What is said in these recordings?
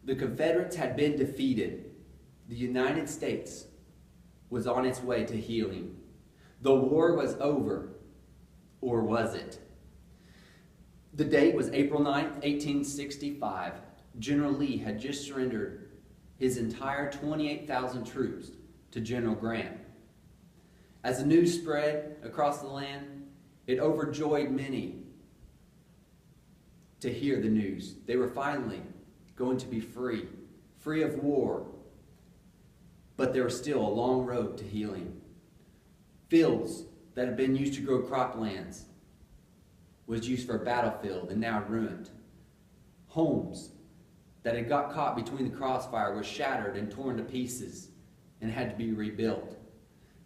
The Confederates had been defeated. The United States was on its way to healing. The war was over, or was it? The date was April 9th, 1865. General Lee had just surrendered his entire 28,000 troops to General Grant. As the news spread across the land, it overjoyed many to hear the news. They were finally going to be free, free of war. But there was still a long road to healing. Fields that had been used to grow croplands was used for a battlefield and now ruined. Homes that had got caught between the crossfire were shattered and torn to pieces and had to be rebuilt.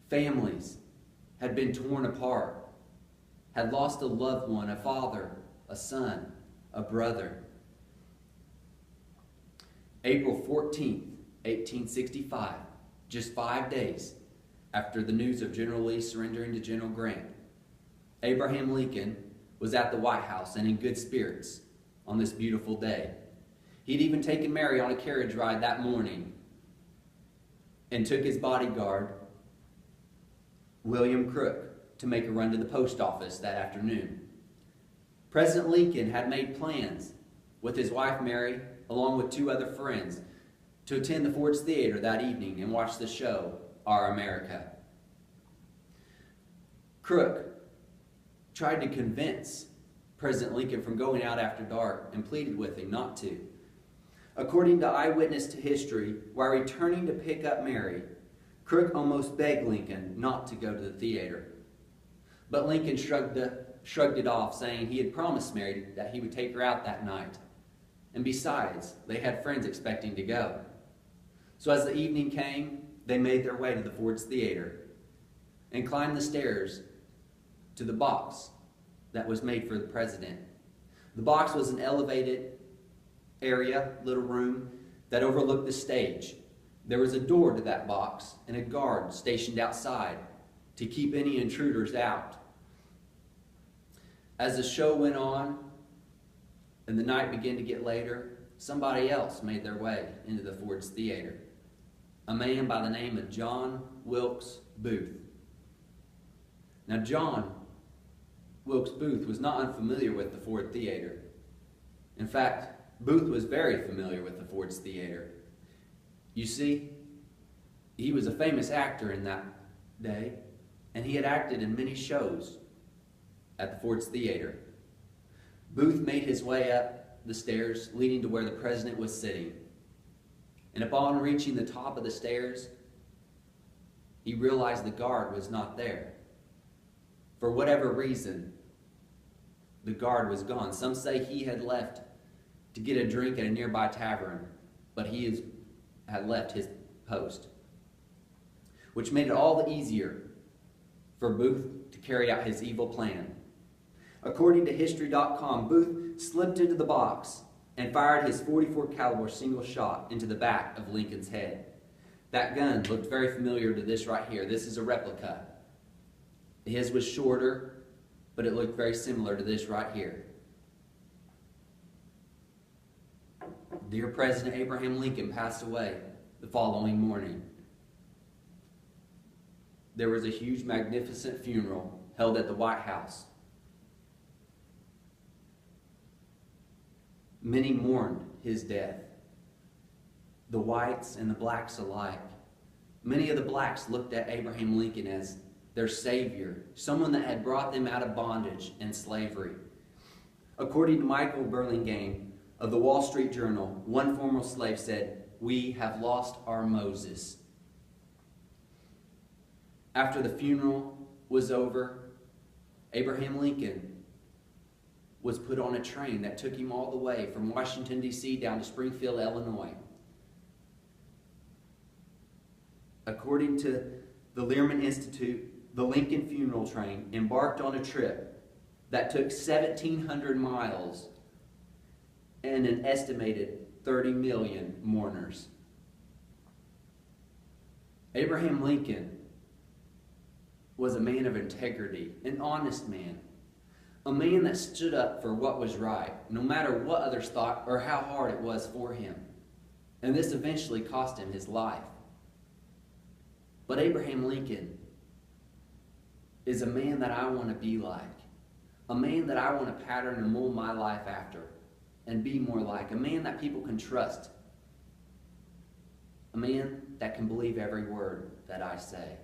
Families had been torn apart, had lost a loved one, a father, a son, a brother. April 14th, 1865, just 5 days after the news of General Lee surrendering to General Grant, Abraham Lincoln was at the White House and in good spirits on this beautiful day. He'd even taken Mary on a carriage ride that morning and took his bodyguard, William Crook, to make a run to the post office that afternoon. President Lincoln had made plans with his wife Mary, along with 2 other friends, to attend the Ford's Theater that evening and watch the show, Our America. Crook tried to convince President Lincoln from going out after dark and pleaded with him not to. According to Eyewitness to History, while returning to pick up Mary, Crook almost begged Lincoln not to go to the theater. But Lincoln shrugged it off, saying he had promised Mary that he would take her out that night. And besides, they had friends expecting to go. So as the evening came, they made their way to the Ford's Theater and climbed the stairs to the box that was made for the president. The box was an elevated area, little room, that overlooked the stage. There was a door to that box and a guard stationed outside to keep any intruders out. As the show went on and the night began to get later, somebody else made their way into the Ford's Theater. A man by the name of John Wilkes Booth. Now, John Wilkes Booth was not unfamiliar with the Ford Theater. In fact, Booth was very familiar with the Ford's Theater. You see, he was a famous actor in that day, and he had acted in many shows at the Ford's Theater. Booth made his way up the stairs leading to where the president was sitting. And upon reaching the top of the stairs, he realized the guard was not there. For whatever reason, the guard was gone. Some say he had left to get a drink at a nearby tavern, but he had left his post, which made it all the easier for Booth to carry out his evil plan. According to History.com, Booth slipped into the box and fired his .44 caliber single shot into the back of Lincoln's head. That gun looked very familiar to this right here. This is a replica. His was shorter, but it looked very similar to this right here. Dear President Abraham Lincoln passed away the following morning. There was a huge, magnificent funeral held at the White House. Many mourned his death, the whites and the blacks alike. Many of the blacks looked at Abraham Lincoln as their savior, someone that had brought them out of bondage and slavery. According to Michael Burlingame of the Wall Street Journal, one former slave said, "We have lost our Moses." After the funeral was over, Abraham Lincoln was put on a train that took him all the way from Washington, D.C. down to Springfield, Illinois. According to the Learman Institute, the Lincoln funeral train embarked on a trip that took 1,700 miles and an estimated 30 million mourners. Abraham Lincoln was a man of integrity, an honest man, a man that stood up for what was right, no matter what others thought or how hard it was for him. And this eventually cost him his life. But Abraham Lincoln is a man that I want to be like. A man that I want to pattern and mold my life after and be more like. A man that people can trust. A man that can believe every word that I say.